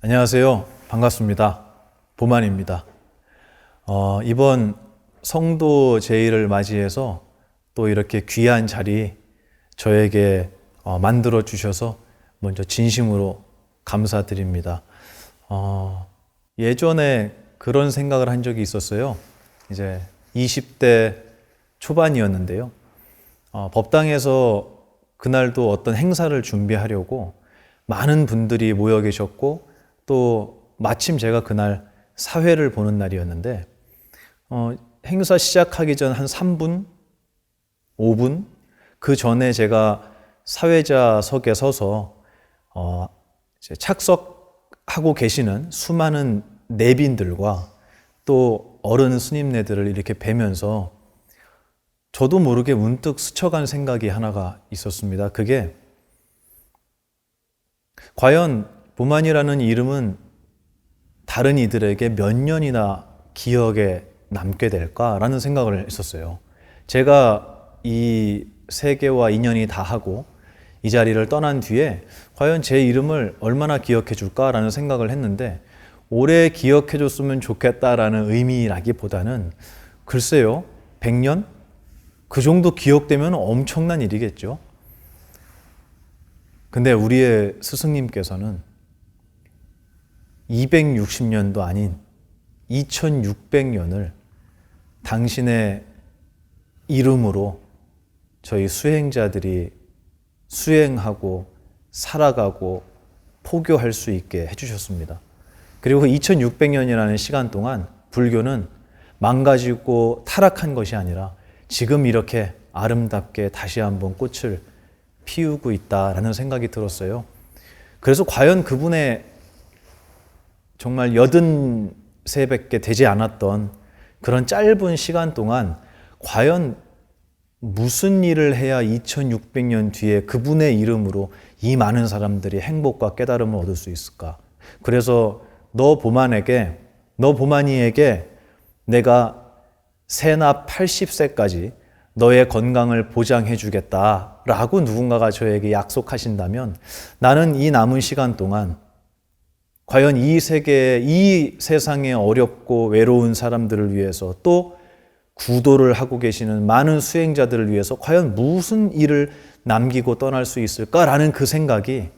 안녕하세요. 반갑습니다. 보만입니다. 이번 성도 제의를 맞이해서 또 이렇게 귀한 자리 저에게 만들어 주셔서 먼저 진심으로 감사드립니다. 예전에 그런 생각을 한 적이 있었어요. 이제 20대 초반이었는데요. 법당에서 그날도 어떤 행사를 준비하려고 많은 분들이 모여 계셨고 또 마침 제가 그날 사회를 보는 날이었는데 행사 시작하기 전 한 3분, 5분 그 전에 제가 사회자석에 서서 이제 착석하고 계시는 수많은 내빈들과 또 어른 스님네들을 이렇게 뵈면서 저도 모르게 문득 스쳐간 생각이 하나가 있었습니다. 그게 과연 보만이라는 이름은 다른 이들에게 몇 년이나 기억에 남게 될까라는 생각을 했었어요. 제가 이 세계와 인연이 다 하고 이 자리를 떠난 뒤에 과연 제 이름을 얼마나 기억해 줄까라는 생각을 했는데 오래 기억해 줬으면 좋겠다라는 의미라기보다는 글쎄요, 100년? 그 정도 기억되면 엄청난 일이겠죠. 근데 우리의 스승님께서는 260년도 아닌 2600년을 당신의 이름으로 저희 수행자들이 수행하고 살아가고 포교할 수 있게 해주셨습니다. 그리고 그 2600년이라는 시간 동안 불교는 망가지고 타락한 것이 아니라 지금 이렇게 아름답게 다시 한번 꽃을 피우고 있다라는 생각이 들었어요. 그래서 과연 그분의 정말 83밖에 되지 않았던 그런 짧은 시간 동안 과연 무슨 일을 해야 2600년 뒤에 그분의 이름으로 이 많은 사람들이 행복과 깨달음을 얻을 수 있을까? 그래서 너 보만이에게 내가 세나 80세까지 너의 건강을 보장해 주겠다라고 누군가가 저에게 약속하신다면 나는 이 남은 시간 동안 과연 이 세상의 어렵고 외로운 사람들을 위해서 또 구도를 하고 계시는 많은 수행자들을 위해서 과연 무슨 일을 남기고 떠날 수 있을까라는 그 생각이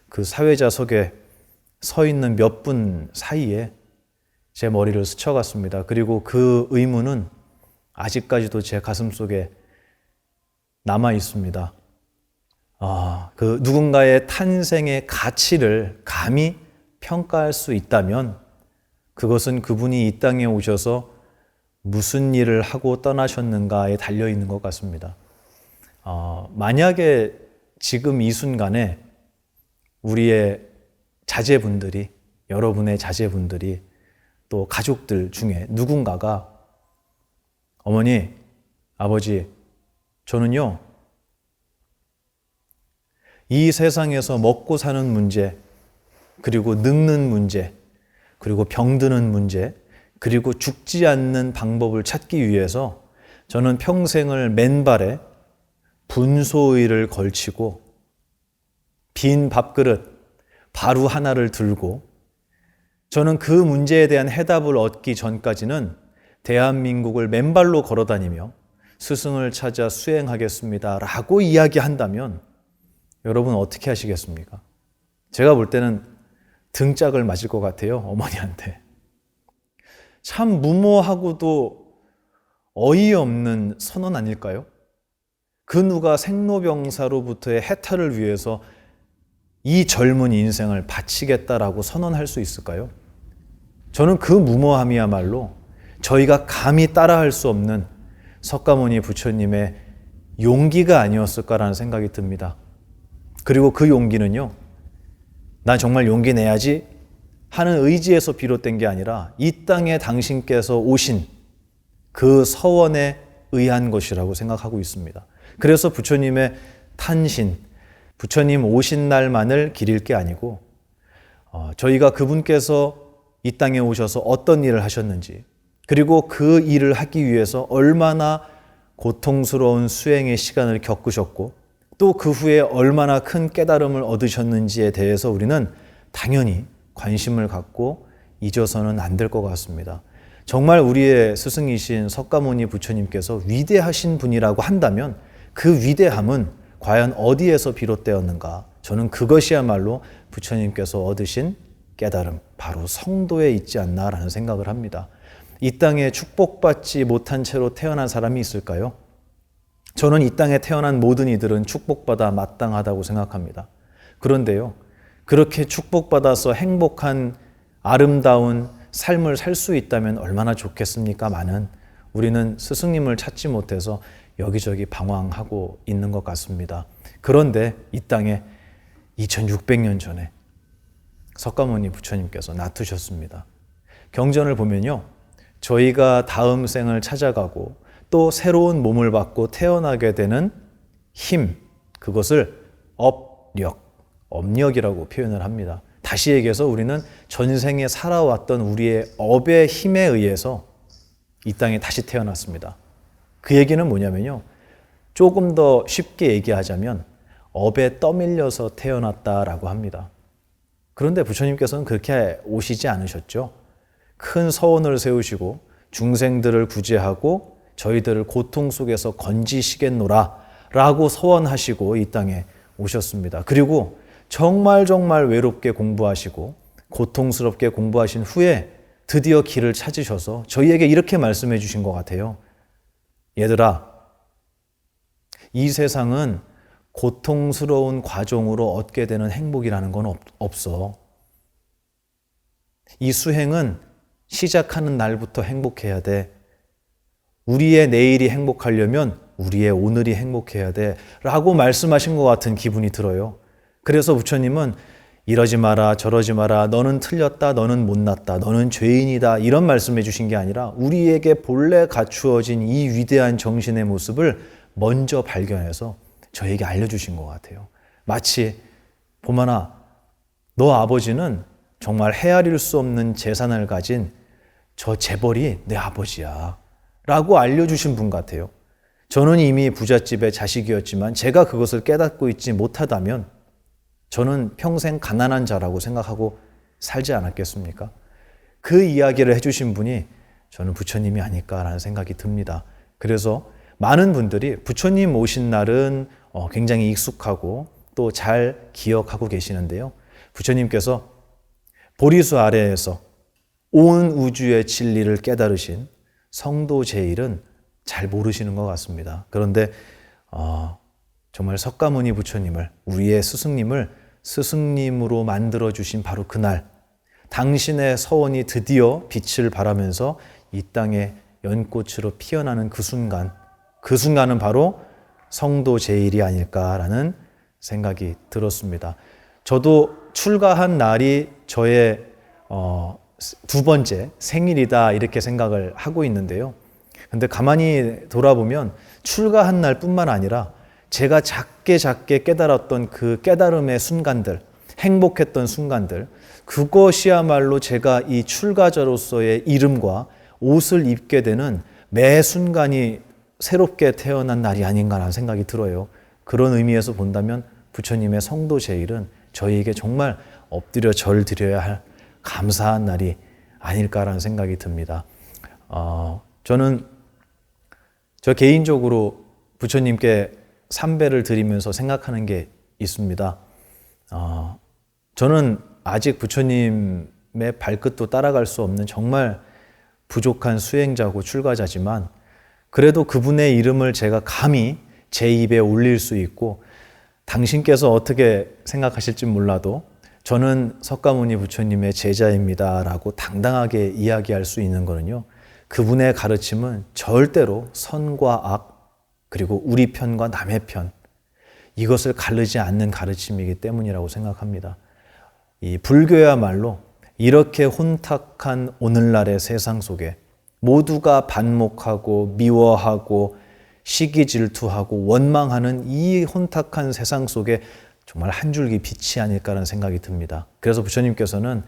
그 사회자석에 서 있는 몇 분 사이에 제 머리를 스쳐갔습니다. 그리고 그 의문은 아직까지도 제 가슴속에 남아 있습니다. 그 누군가의 탄생의 가치를 감히 평가할 수 있다면 그것은 그분이 이 땅에 오셔서 무슨 일을 하고 떠나셨는가에 달려 있는 것 같습니다. 만약에 지금 이 순간에 우리의 자제분들이, 여러분의 자제분들이 또 가족들 중에 누군가가 어머니, 아버지, 저는요 이 세상에서 먹고 사는 문제, 그리고 늙는 문제, 그리고 병드는 문제, 그리고 죽지 않는 방법을 찾기 위해서 저는 평생을 맨발에 분소의를 걸치고 빈 밥그릇, 바루 하나를 들고 저는 그 문제에 대한 해답을 얻기 전까지는 대한민국을 맨발로 걸어다니며 스승을 찾아 수행하겠습니다 라고 이야기한다면 여러분 어떻게 하시겠습니까? 제가 볼 때는 등짝을 맞을 것 같아요, 어머니한테. 참 무모하고도 어이없는 선언 아닐까요? 그 누가 생로병사로부터의 해탈을 위해서 이 젊은 인생을 바치겠다라고 선언할 수 있을까요? 저는 그 무모함이야말로 저희가 감히 따라할 수 없는 석가모니 부처님의 용기가 아니었을까라는 생각이 듭니다. 그리고 그 용기는요, 난 정말 용기 내야지 하는 의지에서 비롯된 게 아니라 이 땅에 당신께서 오신 그 서원에 의한 것이라고 생각하고 있습니다. 그래서 부처님의 탄신, 부처님 오신 날만을 기릴 게 아니고 저희가 그분께서 이 땅에 오셔서 어떤 일을 하셨는지, 그리고 그 일을 하기 위해서 얼마나 고통스러운 수행의 시간을 겪으셨고 또 그 후에 얼마나 큰 깨달음을 얻으셨는지에 대해서 우리는 당연히 관심을 갖고 잊어서는 안 될 것 같습니다. 정말 우리의 스승이신 석가모니 부처님께서 위대하신 분이라고 한다면 그 위대함은 과연 어디에서 비롯되었는가? 저는 그것이야말로 부처님께서 얻으신 깨달음, 바로 성도에 있지 않나라는 생각을 합니다. 이 땅에 축복받지 못한 채로 태어난 사람이 있을까요? 저는 이 땅에 태어난 모든 이들은 축복받아 마땅하다고 생각합니다. 그런데요, 그렇게 축복받아서 행복한 아름다운 삶을 살 수 있다면 얼마나 좋겠습니까마는 우리는 스승님을 찾지 못해서 여기저기 방황하고 있는 것 같습니다. 그런데 이 땅에 2600년 전에 석가모니 부처님께서 나투셨습니다. 경전을 보면요, 저희가 다음 생을 찾아가고 또 새로운 몸을 받고 태어나게 되는 힘, 그것을 업력이라고 표현을 합니다. 다시 얘기해서 우리는 전생에 살아왔던 우리의 업의 힘에 의해서 이 땅에 다시 태어났습니다. 그 얘기는 뭐냐면요, 조금 더 쉽게 얘기하자면 업에 떠밀려서 태어났다라고 합니다. 그런데 부처님께서는 그렇게 오시지 않으셨죠. 큰 서원을 세우시고 중생들을 구제하고 저희들을 고통 속에서 건지시겠노라 라고 서원하시고 이 땅에 오셨습니다. 그리고 정말 외롭게 공부하시고 고통스럽게 공부하신 후에 드디어 길을 찾으셔서 저희에게 이렇게 말씀해 주신 것 같아요. 얘들아, 이 세상은 고통스러운 과정으로 얻게 되는 행복이라는 건 없어. 이 수행은 시작하는 날부터 행복해야 돼. 우리의 내일이 행복하려면 우리의 오늘이 행복해야 돼 라고 말씀하신 것 같은 기분이 들어요. 그래서 부처님은 이러지 마라 저러지 마라, 너는 틀렸다, 너는 못났다, 너는 죄인이다, 이런 말씀해 주신 게 아니라 우리에게 본래 갖추어진 이 위대한 정신의 모습을 먼저 발견해서 저에게 알려주신 것 같아요. 마치 보만아, 너 아버지는 정말 헤아릴 수 없는 재산을 가진 저 재벌이 내 아버지야 라고 알려주신 분 같아요. 저는 이미 부잣집의 자식이었지만 제가 그것을 깨닫고 있지 못하다면 저는 평생 가난한 자라고 생각하고 살지 않았겠습니까? 그 이야기를 해주신 분이 저는 부처님이 아닐까라는 생각이 듭니다. 그래서 많은 분들이 부처님 오신 날은 굉장히 익숙하고 또 잘 기억하고 계시는데요. 부처님께서 보리수 아래에서 온 우주의 진리를 깨달으신 성도 제일은 잘 모르시는 것 같습니다. 그런데 정말 석가모니 부처님을, 우리의 스승님을 스승님으로 만들어주신 바로 그날, 당신의 서원이 드디어 빛을 발하면서 이 땅에 연꽃으로 피어나는 그 순간은 바로 성도 제일이 아닐까라는 생각이 들었습니다. 저도 출가한 날이 저의 두 번째 생일이다 이렇게 생각을 하고 있는데요. 근데 가만히 돌아보면 출가한 날뿐만 아니라 제가 작게 깨달았던 그 깨달음의 순간들, 행복했던 순간들, 그것이야말로 제가 이 출가자로서의 이름과 옷을 입게 되는 매 순간이 새롭게 태어난 날이 아닌가라는 생각이 들어요. 그런 의미에서 본다면 부처님의 성도 제일은 저희에게 정말 엎드려 절 드려야 할 감사한 날이 아닐까라는 생각이 듭니다. 저는 저 개인적으로 부처님께 삼배를 드리면서 생각하는 게 있습니다. 저는 아직 부처님의 발끝도 따라갈 수 없는 정말 부족한 수행자고 출가자지만 그래도 그분의 이름을 제가 감히 제 입에 올릴 수 있고 당신께서 어떻게 생각하실지 몰라도 저는 석가모니 부처님의 제자입니다 라고 당당하게 이야기할 수 있는 거는요, 그분의 가르침은 절대로 선과 악, 그리고 우리 편과 남의 편, 이것을 가르지 않는 가르침이기 때문이라고 생각합니다. 이 불교야말로 이렇게 혼탁한 오늘날의 세상 속에 모두가 반목하고 미워하고 시기 질투하고 원망하는 이 혼탁한 세상 속에 정말 한 줄기 빛이 아닐까라는 생각이 듭니다. 그래서 부처님께서는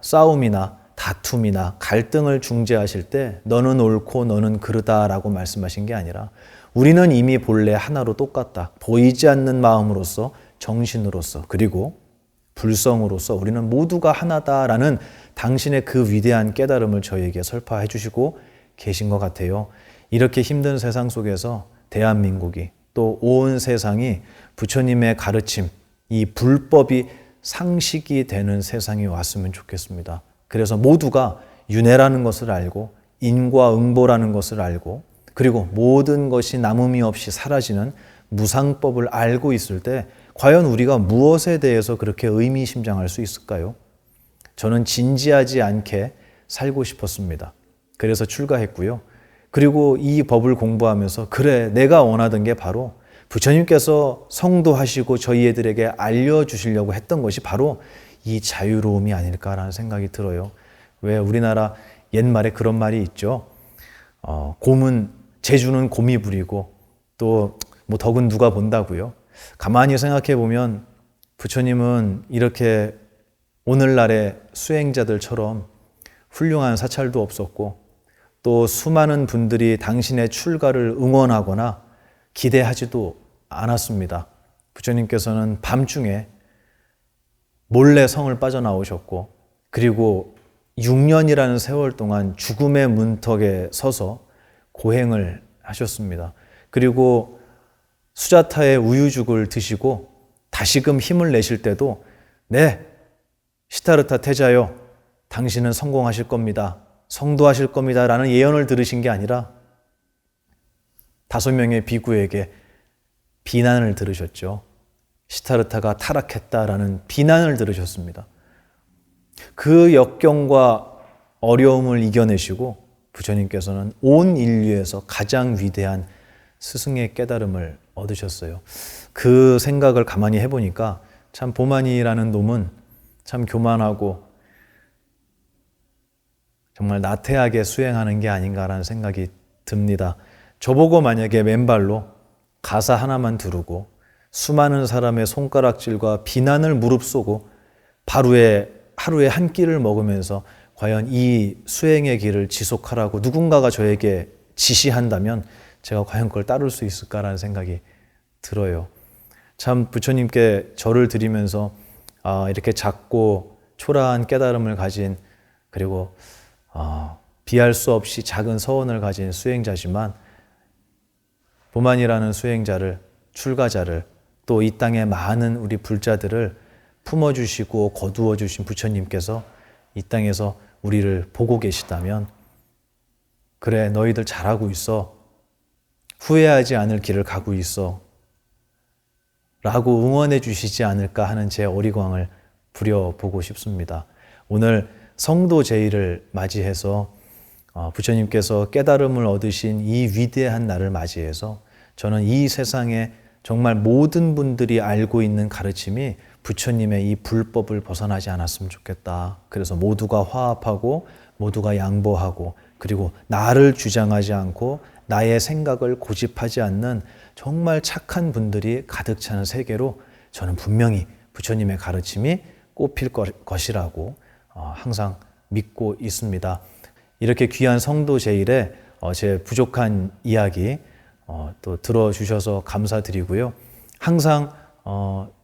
싸움이나 다툼이나 갈등을 중재하실 때 너는 옳고 너는 그르다라고 말씀하신 게 아니라 우리는 이미 본래 하나로 똑같다. 보이지 않는 마음으로서, 정신으로서, 그리고 불성으로서 우리는 모두가 하나다라는 당신의 그 위대한 깨달음을 저희에게 설파해 주시고 계신 것 같아요. 이렇게 힘든 세상 속에서 대한민국이 또 온 세상이 부처님의 가르침, 이 불법이 상식이 되는 세상이 왔으면 좋겠습니다. 그래서 모두가 윤회라는 것을 알고 인과응보라는 것을 알고 그리고 모든 것이 남음이 없이 사라지는 무상법을 알고 있을 때 과연 우리가 무엇에 대해서 그렇게 의미심장할 수 있을까요? 저는 진지하지 않게 살고 싶었습니다. 그래서 출가했고요. 그리고 이 법을 공부하면서 그래, 내가 원하던 게 바로 부처님께서 성도하시고 저희 애들에게 알려주시려고 했던 것이 바로 이 자유로움이 아닐까라는 생각이 들어요. 왜 우리나라 옛말에 그런 말이 있죠. 제주는 곰이 부리고 또 뭐 덕은 누가 본다고요. 가만히 생각해 보면 부처님은 이렇게 오늘날의 수행자들처럼 훌륭한 사찰도 없었고 또 수많은 분들이 당신의 출가를 응원하거나 기대하지도 않았습니다. 부처님께서는 밤중에 몰래 성을 빠져나오셨고 그리고 6년이라는 세월 동안 죽음의 문턱에 서서 고행을 하셨습니다. 그리고 수자타의 우유죽을 드시고 다시금 힘을 내실 때도 네, 시타르타 태자요, 당신은 성공하실 겁니다. 성도하실 겁니다. 라는 예언을 들으신 게 아니라 5명의 비구에게 비난을 들으셨죠. 시타르타가 타락했다라는 비난을 들으셨습니다. 그 역경과 어려움을 이겨내시고 부처님께서는 온 인류에서 가장 위대한 스승의 깨달음을 얻으셨어요. 그 생각을 가만히 해보니까 참 보만이라는 놈은 참 교만하고 정말 나태하게 수행하는 게 아닌가라는 생각이 듭니다. 저보고 만약에 맨발로 가사 하나만 두르고 수많은 사람의 손가락질과 비난을 무릅쓰고 하루에 한 끼를 먹으면서 과연 이 수행의 길을 지속하라고 누군가가 저에게 지시한다면 제가 과연 그걸 따를 수 있을까라는 생각이 들어요. 참 부처님께 절을 드리면서 이렇게 작고 초라한 깨달음을 가진 그리고 비할 수 없이 작은 서원을 가진 수행자지만 보만이라는 수행자를, 출가자를 또 이 땅의 많은 우리 불자들을 품어주시고 거두어주신 부처님께서 이 땅에서 우리를 보고 계시다면 그래, 너희들 잘하고 있어, 후회하지 않을 길을 가고 있어 라고 응원해 주시지 않을까 하는 제 어리광을 부려보고 싶습니다. 오늘 성도 제의를 맞이해서 부처님께서 깨달음을 얻으신 이 위대한 날을 맞이해서 저는 이 세상에 정말 모든 분들이 알고 있는 가르침이 부처님의 이 불법을 벗어나지 않았으면 좋겠다. 그래서 모두가 화합하고 모두가 양보하고 그리고 나를 주장하지 않고 나의 생각을 고집하지 않는 정말 착한 분들이 가득 차는 세계로 저는 분명히 부처님의 가르침이 꼽힐 것이라고 항상 믿고 있습니다. 이렇게 귀한 성도 제일에 제 부족한 이야기 또 들어주셔서 감사드리고요. 항상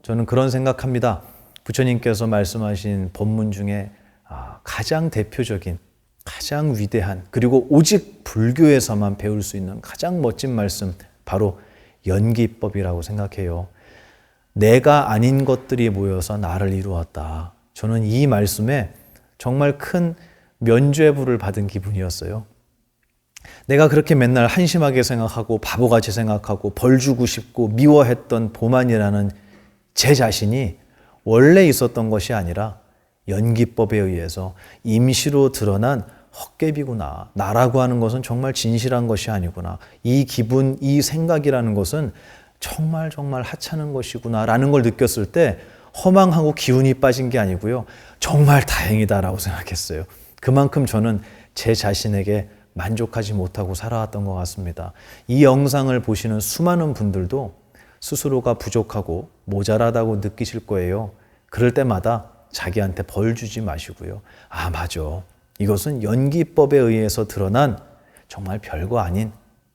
저는 그런 생각합니다. 부처님께서 말씀하신 법문 중에 가장 대표적인, 가장 위대한, 그리고 오직 불교에서만 배울 수 있는 가장 멋진 말씀, 바로 연기법이라고 생각해요. 내가 아닌 것들이 모여서 나를 이루었다. 저는 이 말씀에 정말 큰 면죄부를 받은 기분이었어요. 내가 그렇게 맨날 한심하게 생각하고 바보같이 생각하고 벌 주고 싶고 미워했던 보만이라는 제 자신이 원래 있었던 것이 아니라 연기법에 의해서 임시로 드러난 헛개비구나. 나라고 하는 것은 정말 진실한 것이 아니구나. 이 기분, 이 생각이라는 것은 정말 하찮은 것이구나 라는 걸 느꼈을 때 허망하고 기운이 빠진 게 아니고요. 정말 다행이다라고 생각했어요. 그만큼 저는 제 자신에게 만족하지 못하고 살아왔던 것 같습니다. 이 영상을 보시는 수많은 분들도 스스로가 부족하고 모자라다고 느끼실 거예요. 그럴 때마다 자기한테 벌 주지 마시고요. 맞아. 이것은 연기법에 의해서 드러난 정말 별거 아닌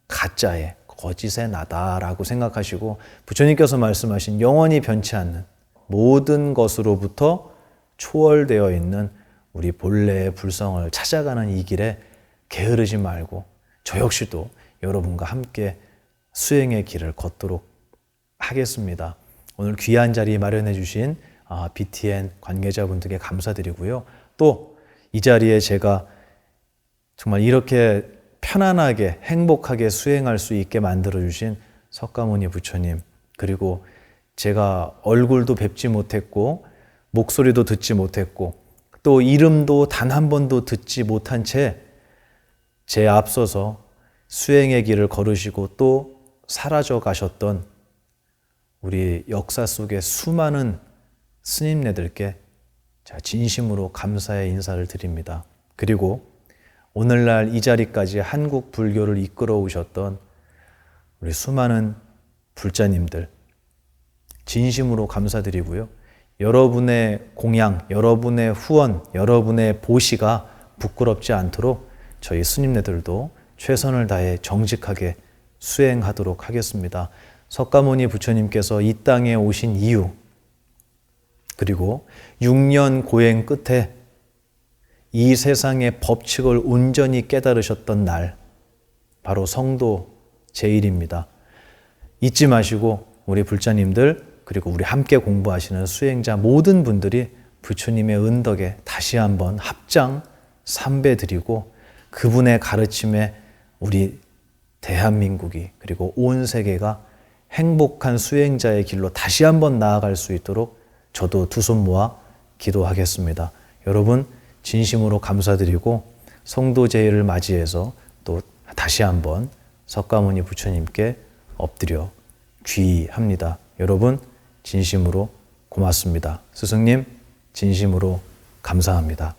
가짜의 거짓의 나다라고 생각하시고 부처님께서 말씀하신 영원히 변치 않는 모든 것으로부터 초월되어 있는 우리 본래의 불성을 찾아가는 이 길에 게으르지 말고 저 역시도 여러분과 함께 수행의 길을 걷도록 하겠습니다. 오늘 귀한 자리 마련해 주신 BTN 관계자분들께 감사드리고요. 또 이 자리에 제가 정말 이렇게 편안하게 행복하게 수행할 수 있게 만들어 주신 석가모니 부처님, 그리고 제가 얼굴도 뵙지 못했고 목소리도 듣지 못했고 또 이름도 단 한 번도 듣지 못한 채 제 앞서서 수행의 길을 걸으시고 또 사라져 가셨던 우리 역사 속의 수많은 스님네들께 진심으로 감사의 인사를 드립니다. 그리고 오늘날 이 자리까지 한국 불교를 이끌어 오셨던 우리 수많은 불자님들 진심으로 감사드리고요. 여러분의 공양, 여러분의 후원, 여러분의 보시가 부끄럽지 않도록 저희 스님네들도 최선을 다해 정직하게 수행하도록 하겠습니다. 석가모니 부처님께서 이 땅에 오신 이유, 그리고 6년 고행 끝에 이 세상의 법칙을 온전히 깨달으셨던 날, 바로 성도 제일입니다. 잊지 마시고 우리 불자님들, 그리고 우리 함께 공부하시는 수행자 모든 분들이 부처님의 은덕에 다시 한번 합장 3배 드리고 그분의 가르침에 우리 대한민국이 그리고 온 세계가 행복한 수행자의 길로 다시 한번 나아갈 수 있도록 저도 두 손 모아 기도하겠습니다. 여러분 진심으로 감사드리고 성도제일을 맞이해서 또 다시 한번 석가모니 부처님께 엎드려 귀의합니다. 여러분 진심으로 고맙습니다. 스승님 진심으로 감사합니다.